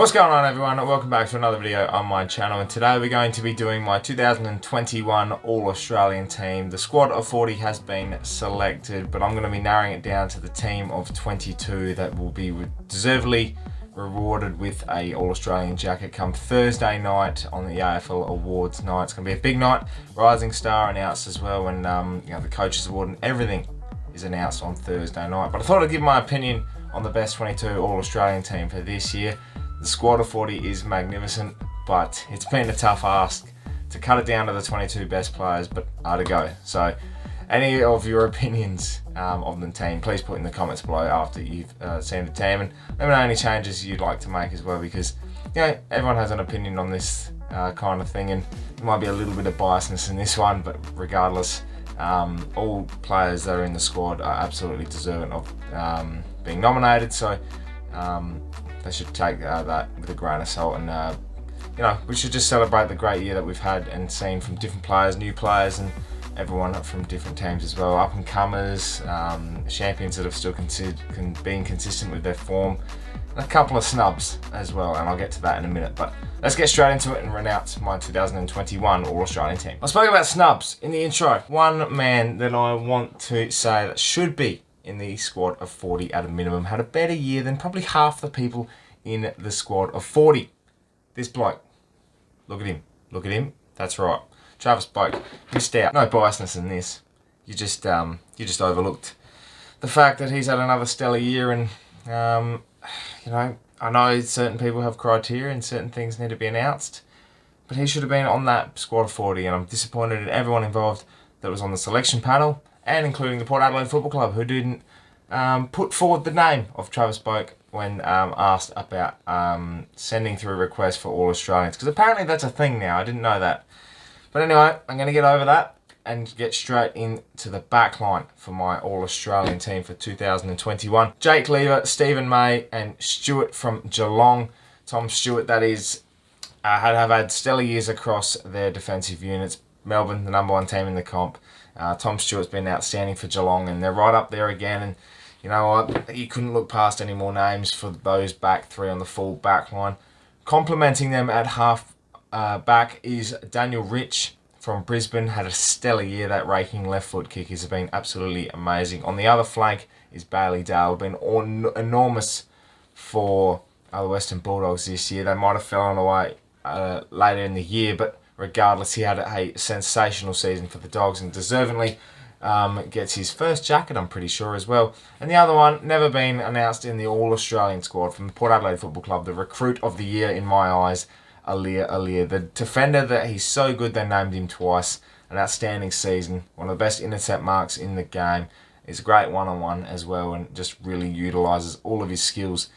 What's going on, everyone? Welcome back to another video on my channel, and today we're going to be doing my 2021 All-Australian team. The squad of 40 has been selected, but I'm going to be narrowing it down to the team of 22 that will be deservedly rewarded with a All-Australian jacket come Thursday night on the AFL Awards night. It's going to be a big night. Rising Star announced as well, and the Coaches Award and everything is announced on Thursday night. But I thought I'd give my opinion on the best 22 All-Australian team for this year. The squad of 40 is magnificent, but it's been a tough ask to cut it down to the 22 best players, but are to go. So any of your opinions of the team, please put in the comments below after you've seen the team, and let me know any changes you'd like to make as well, because everyone has an opinion on this kind of thing, and there might be a little bit of biasness in this one, but regardless, all players that are in the squad are absolutely deserving of being nominated. So they should take that with a grain of salt, and we should just celebrate the great year that we've had and seen from different players, new players, and everyone from different teams as well. Up and comers, champions that have still been consistent with their form, and a couple of snubs as well, and I'll get to that in a minute. But let's get straight into it and renounce my 2021 All-Australian team. I spoke about snubs in the intro. One man that I want to say that should be in the squad of 40 at a minimum had a better year than probably half the people in the squad of 40. This bloke, look at him, that's right. Travis Boak missed out. No biasness in this. You just overlooked the fact that he's had another stellar year, and I know certain people have criteria and certain things need to be announced, but he should have been on that squad of 40, and I'm disappointed in everyone involved that was on the selection panel, and including the Port Adelaide Football Club, who didn't put forward the name of Travis Boak when asked about sending through requests for All-Australians, because apparently that's a thing now. I didn't know that. But anyway, I'm going to get over that and get straight into the back line for my All-Australian team for 2021. Jake Lever, Stephen May, and Stewart from Geelong. Tom Stewart, that is, have had stellar years across their defensive units. Melbourne, the #1 team in the comp. Tom Stewart's been outstanding for Geelong, and they're right up there again. And you know what? You couldn't look past any more names for those back three on the full back line. Complementing them at half back is Daniel Rich from Brisbane. Had a stellar year. That raking left foot kick has been absolutely amazing. On the other flank is Bailey Dale. Been enormous for the Western Bulldogs this year. They might have fallen away later in the year, but regardless, he had a sensational season for the Dogs, and deservingly gets his first jacket, I'm pretty sure, as well. And the other one, never been announced in the All-Australian squad, from the Port Adelaide Football Club, the recruit of the year in my eyes, Aliir. The defender that he's so good they named him twice. An outstanding season, one of the best intercept marks in the game. He's a great one-on-one as well, and just really utilises all of his skills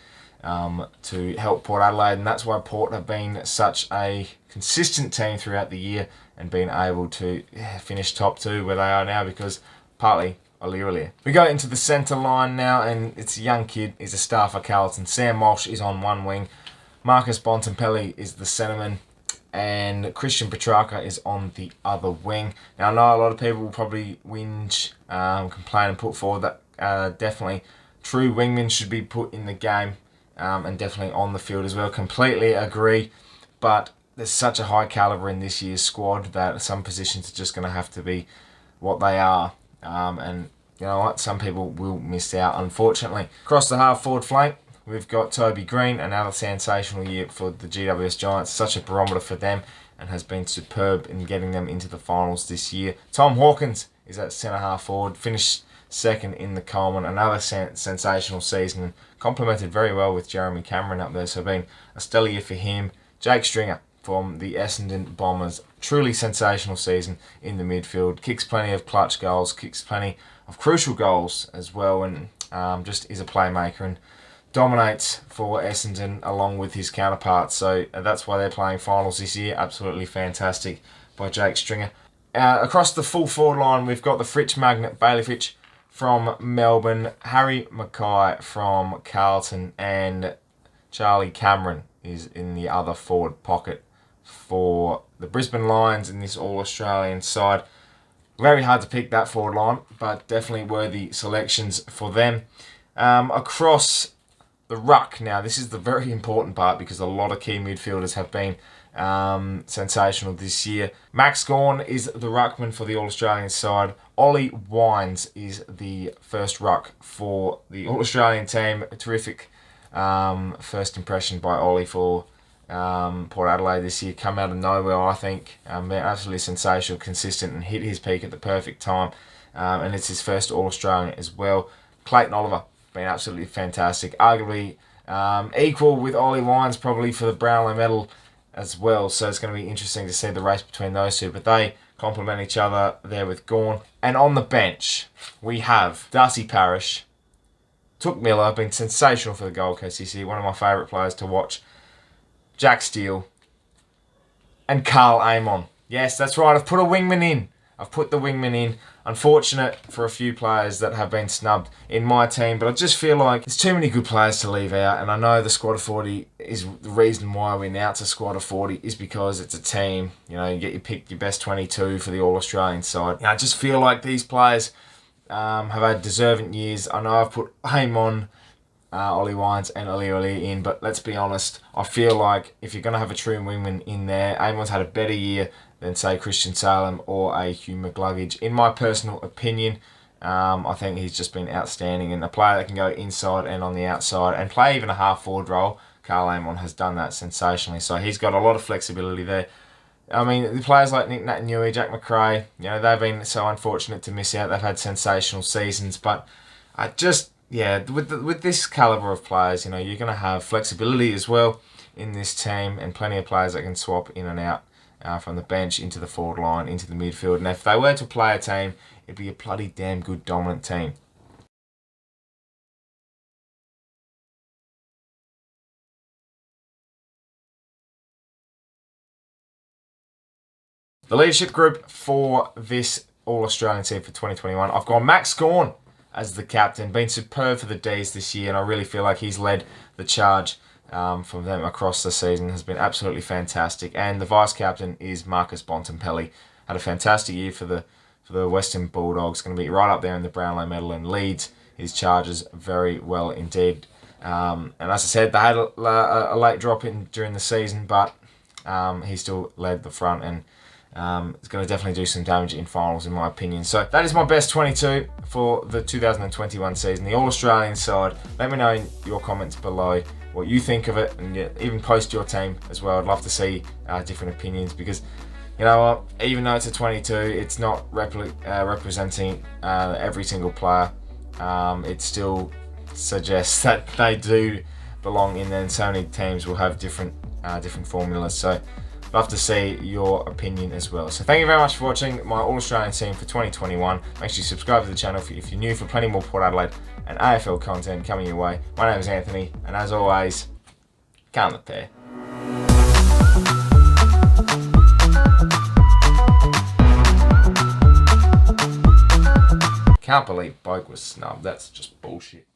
to help Port Adelaide, and that's why Port have been such a consistent team throughout the year and been able to finish top two where they are now, because partly Aliir. We go into the centre line now, and it's a young kid. He's a star for Carlton. Sam Walsh is on one wing. Marcus Bontempelli is the centreman, and Christian Petrarca is on the other wing. Now, I know a lot of people will probably whinge, complain, and put forward that definitely true wingmen should be put in the game, and definitely on the field as well. Completely agree, but there's such a high calibre in this year's squad that some positions are just going to have to be what they are, and you know what, some people will miss out, unfortunately. Across the half-forward flank, we've got Toby Green, another sensational year for the GWS Giants, such a barometer for them, and has been superb in getting them into the finals this year. Tom Hawkins is at centre half-forward, finished second in the Coleman, another sensational season, complemented very well with Jeremy Cameron up there, so been a stellar year for him. Jake Stringer from the Essendon Bombers, truly sensational season in the midfield, kicks plenty of clutch goals, kicks plenty of crucial goals as well, and just is a playmaker and dominates for Essendon along with his counterparts, so that's why they're playing finals this year. Absolutely fantastic by Jake Stringer. Across the full forward line, we've got the Fritsch magnet, Bailey Fritsch from Melbourne, Harry Mackay from Carlton, and Charlie Cameron is in the other forward pocket for the Brisbane Lions in this All-Australian side. Very hard to pick that forward line, but definitely worthy selections for them. Across the ruck. Now, this is the very important part because a lot of key midfielders have been sensational this year. Max Gawn is the ruckman for the All-Australian side. Ollie Wines is the first ruck for the All-Australian team. A terrific first impression by Ollie for Port Adelaide this year. Come out of nowhere, I think. Been absolutely sensational, consistent, and hit his peak at the perfect time. And it's his first All-Australian as well. Clayton Oliver, been absolutely fantastic. Arguably equal with Ollie Wines probably for the Brownlow medal as well. So it's going to be interesting to see the race between those two. But they complement each other there with Gawn. And on the bench, we have Darcy Parish, Took Miller, been sensational for the Gold Coast this year. One of my favourite players to watch. Jack Steele. And Carl Amon. Yes, that's right. I've put a wingman in. I've put the wingman in. Unfortunate for a few players that have been snubbed in my team, but I just feel like there's too many good players to leave out, and I know the squad of 40 is the reason why we announce a squad of 40 is because it's a team. You know, you get your pick your best 22 for the All-Australian side. I just feel like these players have had deserving years. I know I've put Amon, Ollie Wines and Oli in, but let's be honest, I feel like if you're going to have a true wingman in there, Amon's had a better year than, say, Christian Salem or a Hugh McGluggage. In my personal opinion, I think he's just been outstanding, and a player that can go inside and on the outside and play even a half-forward role. Carl Amon has done that sensationally, so he's got a lot of flexibility there. I mean, the players like Nick Naitanui, Jack McRae, they've been so unfortunate to miss out. They've had sensational seasons, but I just... with this calibre of players, you're going to have flexibility as well in this team, and plenty of players that can swap in and out from the bench into the forward line, into the midfield. And if they were to play a team, it'd be a bloody damn good dominant team. The leadership group for this All-Australian team for 2021, I've gone Max Gawn as the captain. Been superb for the D's this year, and I really feel like he's led the charge from them across the season. Has been absolutely fantastic. And the vice captain is Marcus Bontempelli. Had a fantastic year for the Western Bulldogs. Going to be right up there in the Brownlow medal and leads his charges very well indeed. And as I said, they had a late drop in during the season, but he still led the front, and it's going to definitely do some damage in finals, in my opinion. So that is my best 22 for the 2021 season, the All-Australian side. Let me know in your comments below what you think of it, and even post your team as well. I'd love to see different opinions, because you know what, even though it's a 22, it's not representing every single player. It still suggests that they do belong in there, and so many teams will have different formulas. So love to see your opinion as well. So thank you very much for watching my All-Australian team for 2021. Make sure you subscribe to the channel if you're new, for plenty more Port Adelaide and AFL content coming your way. My name is Anthony, and as always, count the pair. Can't believe Bogue was snubbed. That's just bullshit.